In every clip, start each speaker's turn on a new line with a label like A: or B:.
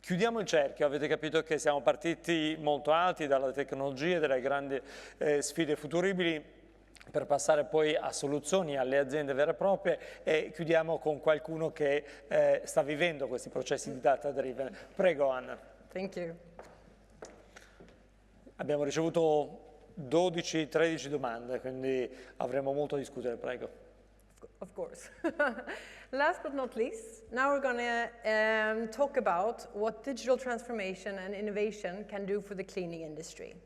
A: Chiudiamo il cerchio, avete capito che siamo partiti molto alti dalla tecnologia, dalle grandi sfide futuribili, per passare poi a soluzioni, alle aziende vere e proprie, e chiudiamo con qualcuno che sta vivendo questi processi di data driven. Prego Anna.
B: Thank you.
A: Abbiamo ricevuto 12-13 domande, quindi avremo molto da discutere, prego.
B: Of course. Last but not least, now we're going to talk about what digital transformation and innovation can do for the cleaning industry.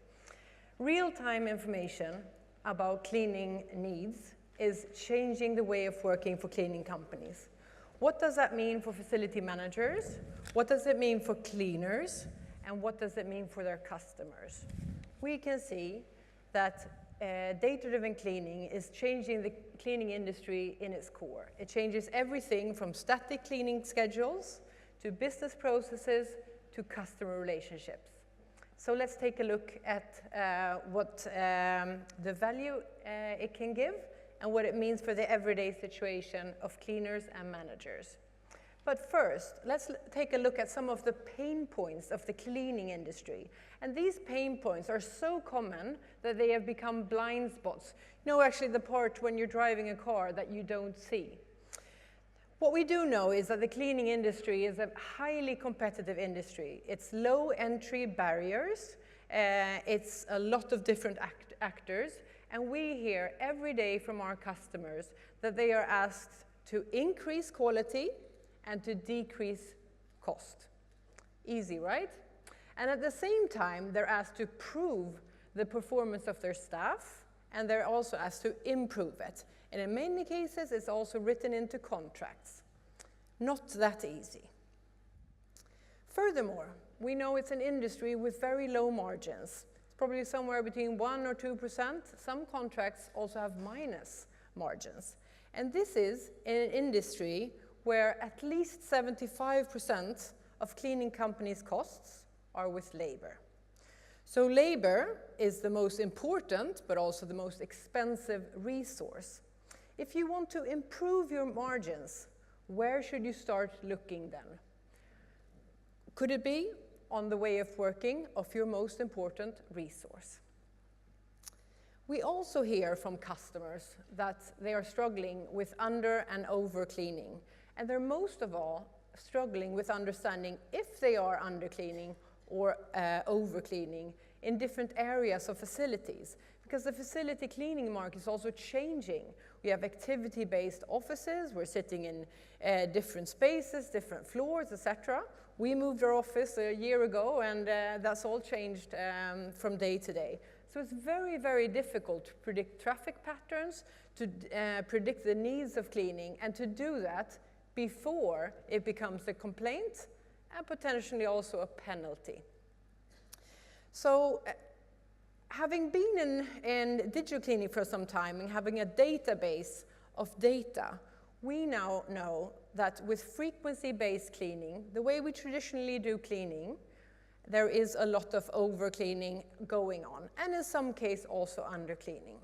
B: Real-time information about cleaning needs is changing the way of working for cleaning companies. What does that mean for facility managers? What does it mean for cleaners? And what does it mean for their customers? We can see that data-driven cleaning is changing the cleaning industry in its core. It changes everything from static cleaning schedules to business processes to customer relationships. So let's take a look at what the value it can give and what it means for the everyday situation of cleaners and managers. But first, let's take a look at some of the pain points of the cleaning industry. And these pain points are so common that they have become blind spots. You know, actually the part when you're driving a car that you don't see. What we do know is that the cleaning industry is a highly competitive industry. It's low entry barriers, it's a lot of different actors, and we hear every day from our customers that they are asked to increase quality and to decrease cost. Easy, right? And at the same time, they're asked to prove the performance of their staff, and they're also asked to improve it. And in many cases, it's also written into contracts. Not that easy. Furthermore, we know it's an industry with very low margins. It's probably somewhere between 1 or 2%. Some contracts also have minus margins. And this is an industry where at least 75% of cleaning companies' costs are with labor. So labor is the most important, but also the most expensive resource. If you want to improve your margins, where should you start looking then? Could it be on the way of working of your most important resource? We also hear from customers that they are struggling with under and over cleaning. And they're most of all struggling with understanding if they are under cleaning or over cleaning in different areas of facilities. Because the facility cleaning market is also changing. We have activity-based offices, we're sitting in different spaces, different floors, etc. We moved our office a year ago and that's all changed from day to day. So it's very, very difficult to predict traffic patterns, to predict the needs of cleaning, and to do that before it becomes a complaint and potentially also a penalty. So having been in digital cleaning for some time and having a database of data, we now know that with frequency-based cleaning, the way we traditionally do cleaning, there is a lot of over-cleaning going on, and in some cases also under-cleaning.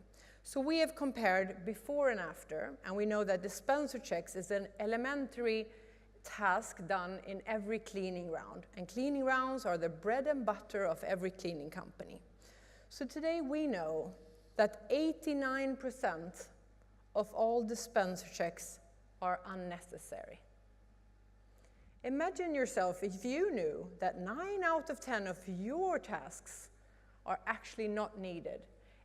B: So we have compared before and after, and we know that dispenser checks is an elementary task done in every cleaning round. And cleaning rounds are the bread and butter of every cleaning company. So today we know that 89% of all dispenser checks are unnecessary. Imagine yourself if you knew that 9 out of 10 of your tasks are actually not needed,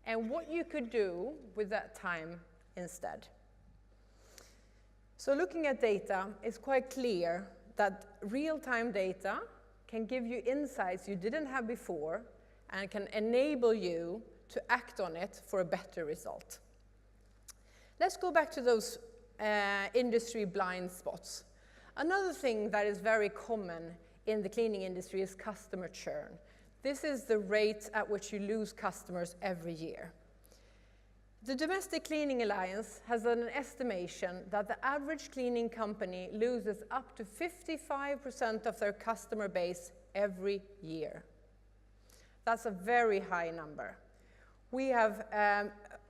B: and what you could do with that time instead. So looking at data, it's quite clear that real-time data can give you insights you didn't have before and can enable you to act on it for a better result. Let's go back to those industry blind spots. Another thing that is very common in the cleaning industry is customer churn. This is the rate at which you lose customers every year. The Domestic Cleaning Alliance has an estimation that the average cleaning company loses up to 55% of their customer base every year. That's a very high number. We have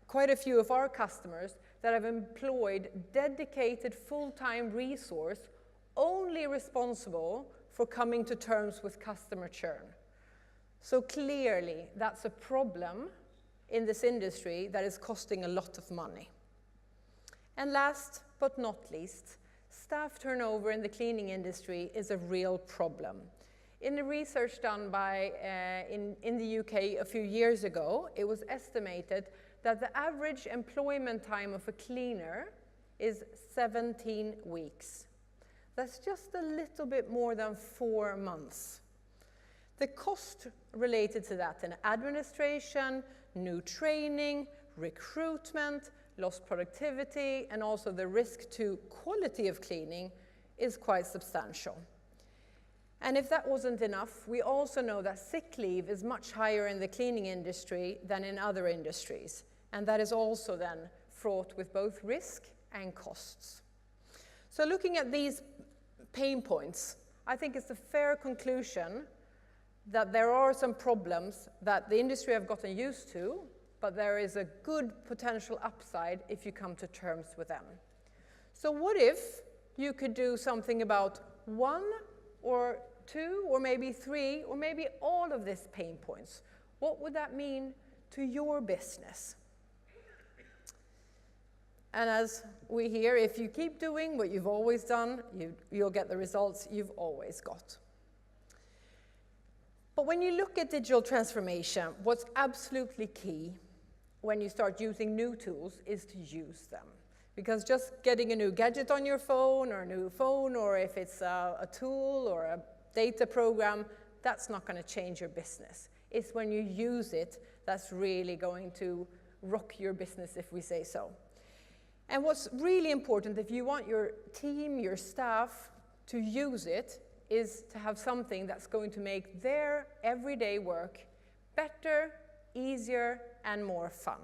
B: quite a few of our customers that have employed dedicated full-time resource only responsible for coming to terms with customer churn. So clearly, that's a problem in this industry that is costing a lot of money. And last but not least, staff turnover in the cleaning industry is a real problem. In the research done by, in the UK a few years ago, it was estimated that the average employment time of a cleaner is 17 weeks. That's just a little bit more than 4 months. The cost related to that in administration, new training, recruitment, lost productivity, and also the risk to quality of cleaning is quite substantial. And if that wasn't enough, we also know that sick leave is much higher in the cleaning industry than in other industries. And that is also then fraught with both risk and costs. So looking at these pain points, I think it's a fair conclusion that there are some problems that the industry have gotten used to, but there is a good potential upside if you come to terms with them. So what if you could do something about 1 or 2 or maybe 3 or maybe all of these pain points? What would that mean to your business? And as we hear, if you keep doing what you've always done, you'll get the results you've always got. But when you look at digital transformation, what's absolutely key when you start using new tools is to use them. Because just getting a new gadget on your phone, or if it's a tool or a data program, that's not going to change your business. It's when you use it that's really going to rock your business, if we say so. And what's really important, if you want your team, your staff to use it, is to have something that's going to make their everyday work better, easier, and more fun.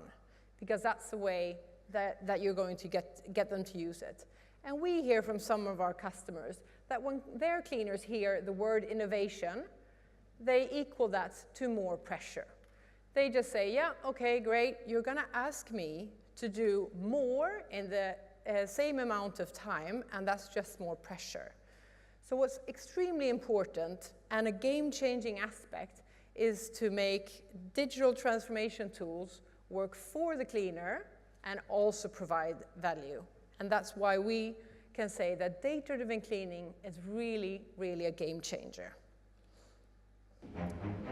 B: Because that's the way that you're going to get them to use it. And we hear from some of our customers that when their cleaners hear the word innovation, they equal that to more pressure. They just say, yeah, okay, great, you're going to ask me to do more in the same amount of time, and that's just more pressure. So what's extremely important and a game-changing aspect is to make digital transformation tools work for the cleaner and also provide value. And that's why we can say that data-driven cleaning is really, really a game changer.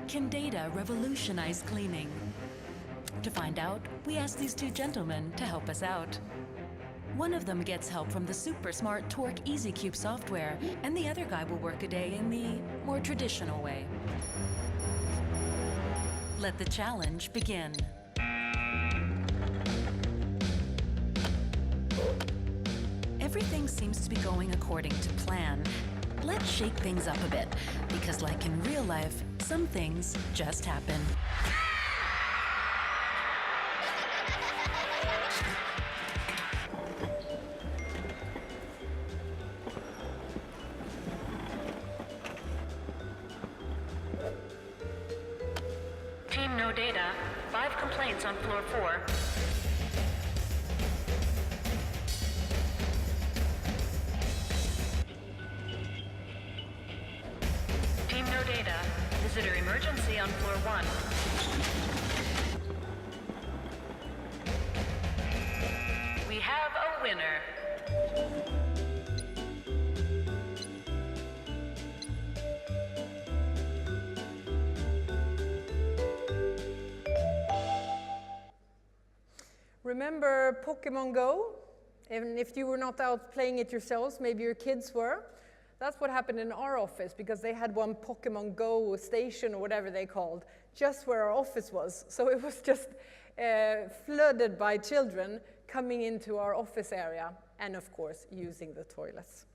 C: Can data revolutionize cleaning? To find out, we asked these 2 gentlemen to help us out. One of them gets help from the super smart Tork EasyCube software, and the other guy will work a day in the more traditional way. Let the challenge begin. Everything seems to be going according to plan. Let's shake things up a bit, because like in real life, some things just happen.
D: Team no data. 5 complaints on floor 4. Team no data. Visitor emergency on floor 1. We have a winner.
B: Remember Pokemon Go? And if you were not out playing it yourselves, maybe your kids were. That's what happened in our office, because they had one Pokemon Go station or whatever they called, just where our office was. So it was just flooded by children coming into our office area and, of course, using the toilets.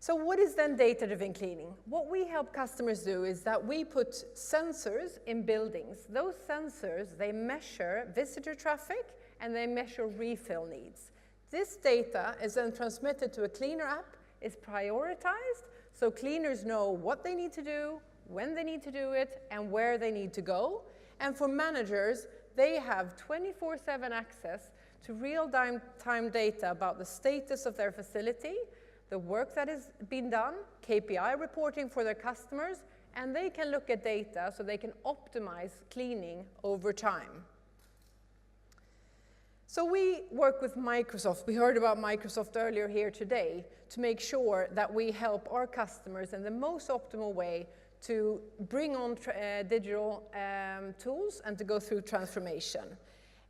B: So what is then data-driven cleaning? What we help customers do is that we put sensors in buildings. Those sensors, they measure visitor traffic and they measure refill needs. This data is then transmitted to a cleaner app, is prioritized, so cleaners know what they need to do, when they need to do it, and where they need to go. And for managers, they have 24/7 access to real-time data about the status of their facility. the work that has been done, KPI reporting for their customers, and they can look at data so they can optimize cleaning over time. So we work with Microsoft. We heard about Microsoft earlier here today to make sure that we help our customers in the most optimal way to bring on digital tools and to go through transformation.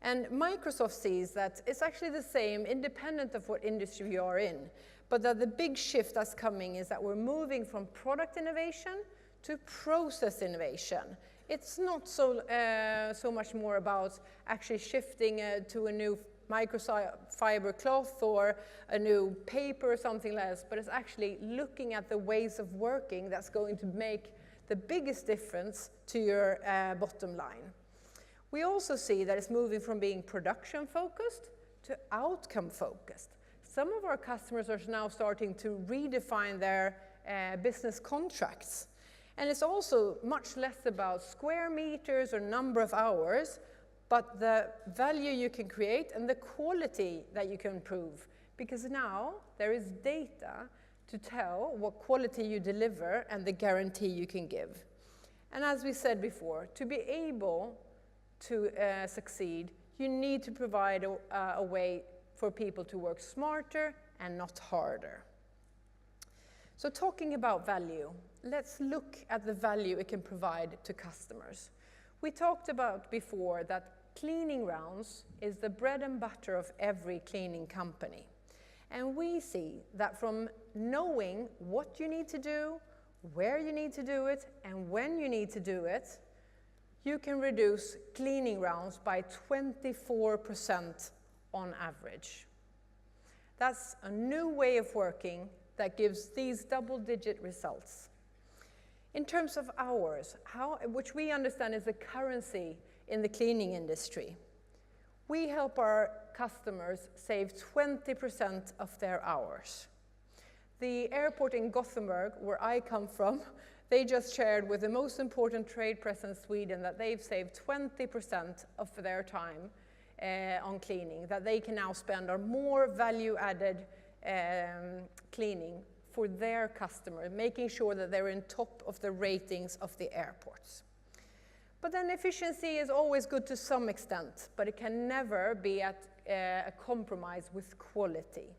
B: And Microsoft sees that it's actually the same, independent of what industry you are in, but that the big shift that's coming is that we're moving from product innovation to process innovation. It's not so much more about actually shifting to a new microfiber cloth or a new paper or something less, but it's actually looking at the ways of working that's going to make the biggest difference to your bottom line. We also see that it's moving from being production focused to outcome focused. Some of our customers are now starting to redefine their business contracts. And it's also much less about square meters or number of hours, but the value you can create and the quality that you can improve. Because now there is data to tell what quality you deliver and the guarantee you can give. And as we said before, to be able to succeed, you need to provide a way for people to work smarter and not harder. So talking about value, let's look at the value it can provide to customers. We talked about before that cleaning rounds is the bread and butter of every cleaning company. And we see that from knowing what you need to do, where you need to do it, and when you need to do it, you can reduce cleaning rounds by 24% on average. That's a new way of working that gives these double-digit results. In terms of hours, which we understand is a currency in the cleaning industry, we help our customers save 20% of their hours. The airport in Gothenburg, where I come from, they just shared with the most important trade press in Sweden that they've saved 20% of their time on cleaning, that they can now spend on more value-added cleaning for their customer, making sure that they're in top of the ratings of the airports. But then efficiency is always good to some extent, but it can never be at a compromise with quality,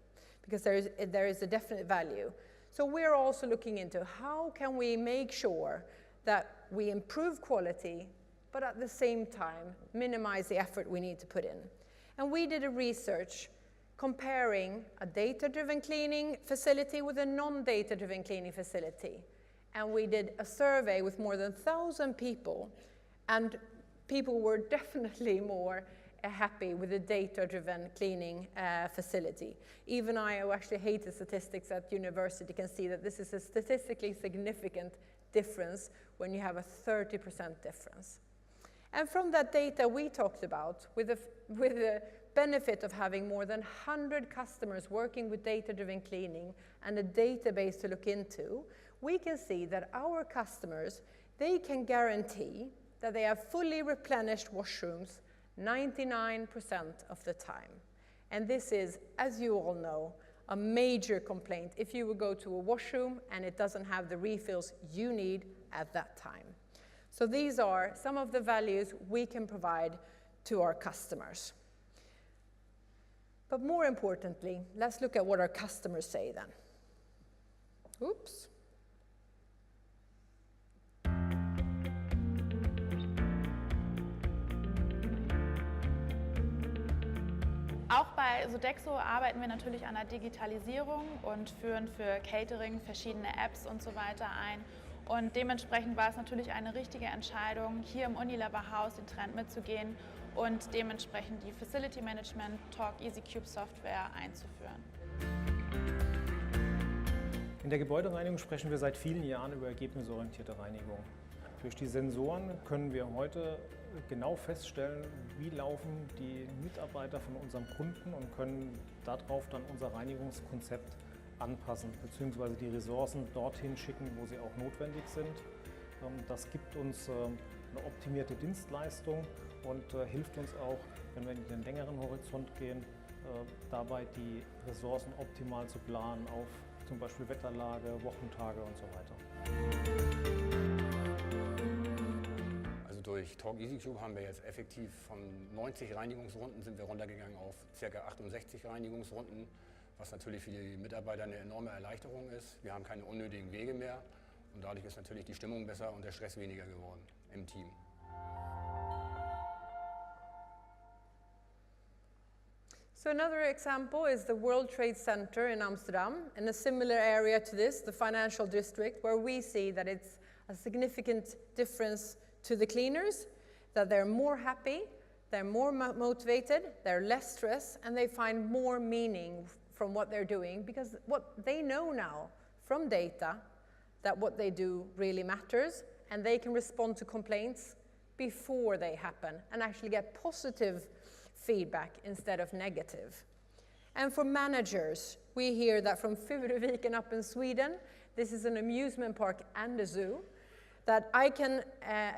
B: because there is a definite value. So we're also looking into how can we make sure that we improve quality, but at the same time minimize the effort we need to put in. And we did a research comparing a data-driven cleaning facility with a non-data-driven cleaning facility. And we did a survey with more than 1,000 people, and people were definitely more happy with a data-driven cleaning facility. Even I, who actually hate the statistics at university, can see that this is a statistically significant difference when you have a 30% difference. And from that data we talked about, with the benefit of having more than 100 customers working with data-driven cleaning and a database to look into, we can see that our customers, they can guarantee that they have fully replenished washrooms 99% of the time. And this is, as you all know, a major complaint if you would go to a washroom and it doesn't have the refills you need at that time. So these are some of the values we can provide to our customers. But more importantly, let's look at what our customers say then. Oops.
E: Auch bei Sodexo arbeiten wir natürlich an der Digitalisierung und führen für Catering verschiedene Apps und so weiter ein. Und dementsprechend war es natürlich eine richtige Entscheidung, hier im Unilever-Haus den Trend mitzugehen und dementsprechend die Facility Management Tork EasyCube Software einzuführen.
F: In der Gebäudereinigung sprechen wir seit vielen Jahren über ergebnisorientierte Reinigung. Durch die Sensoren können wir heute genau feststellen, wie laufen die Mitarbeiter von unserem Kunden und können darauf dann unser Reinigungskonzept anpassen bzw. die Ressourcen dorthin schicken, wo sie auch notwendig sind. Das gibt uns eine optimierte Dienstleistung und hilft uns auch, wenn wir in den längeren Horizont gehen, dabei die Ressourcen optimal zu planen auf zum Beispiel Wetterlage, Wochentage und so weiter.
G: Also durch Tork EasyCube haben wir jetzt effektiv von 90 Reinigungsrunden sind wir runtergegangen auf ca. 68 Reinigungsrunden, was natürlich für die Mitarbeiter eine enorme Erleichterung ist. Wir haben keine unnötigen Wege mehr und dadurch ist natürlich die Stimmung besser und der Stress weniger geworden im Team.
B: So another example is the World Trade Center in Amsterdam, in a similar area to this, the financial district, where we see that it's a significant difference to the cleaners, that they're more happy, they're more motivated, they're less stressed, and they find more meaning from what they're doing, because what they know now from data, that what they do really matters, and they can respond to complaints before they happen, and actually get positive feedback instead of negative. And for managers, we hear that from Furuviken up in Sweden, this is an amusement park and a zoo, that I can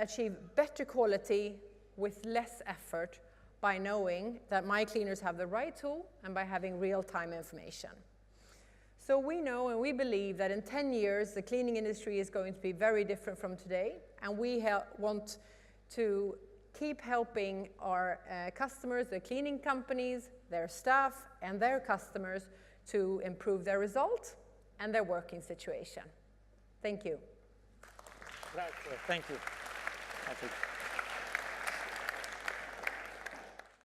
B: achieve better quality with less effort by knowing that my cleaners have the right tool and by having real-time information. So we know and we believe that in 10 years, the cleaning industry is going to be very different from today, and we want to keep helping our customers, the cleaning companies, their staff, and their customers to improve their results and their working situation. Thank you.
A: Grazie. Thank you.